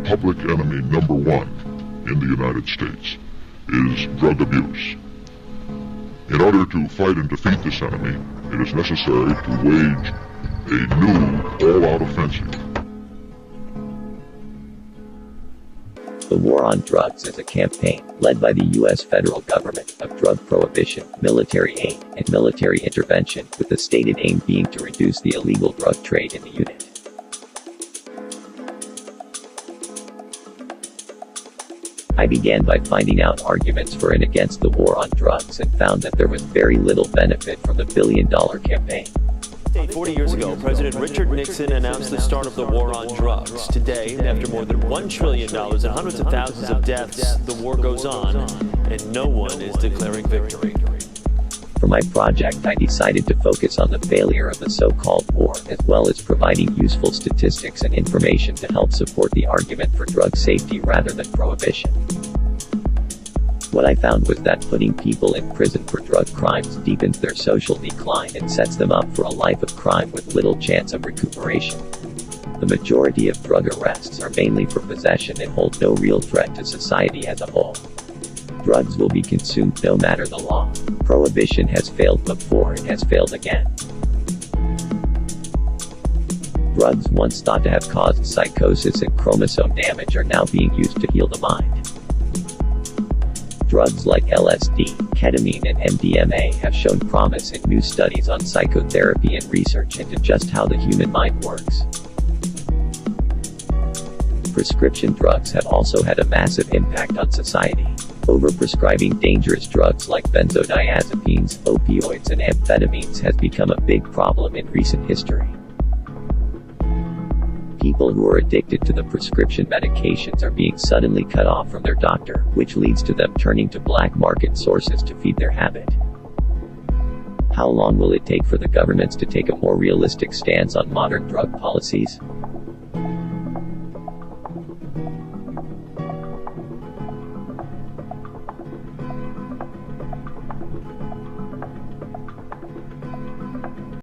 Public enemy number one in the United States is drug abuse. In order to fight and defeat this enemy, it is necessary to wage a new all-out offensive. The war on drugs is a campaign led by the U.S. federal government of drug prohibition, military aid, and military intervention, with the stated aim being to reduce the illegal drug trade in the unit. I began by finding out arguments for and against the war on drugs and found that there was very little benefit from the billion-dollar campaign. 40 years ago, President Richard Nixon announced the start of the war on drugs. Today, after more than $1 trillion and hundreds of thousands of deaths, the war goes on, and no one is declaring victory. For my project, I decided to focus on the failure of the so-called war, as well as providing useful statistics and information to help support the argument for drug safety rather than prohibition. What I found was that putting people in prison for drug crimes deepens their social decline and sets them up for a life of crime with little chance of recuperation. The majority of drug arrests are mainly for possession and hold no real threat to society as a whole. Drugs will be consumed no matter the law. Prohibition has failed before, it has failed again. Drugs once thought to have caused psychosis and chromosome damage are now being used to heal the mind. Drugs like LSD, ketamine, and MDMA have shown promise in new studies on psychotherapy and research into just how the human mind works. Prescription drugs have also had a massive impact on society. Overprescribing dangerous drugs like benzodiazepines, opioids, and amphetamines has become a big problem in recent history. People who are addicted to the prescription medications are being suddenly cut off from their doctor, which leads to them turning to black market sources to feed their habit. How long will it take for the governments to take a more realistic stance on modern drug policies?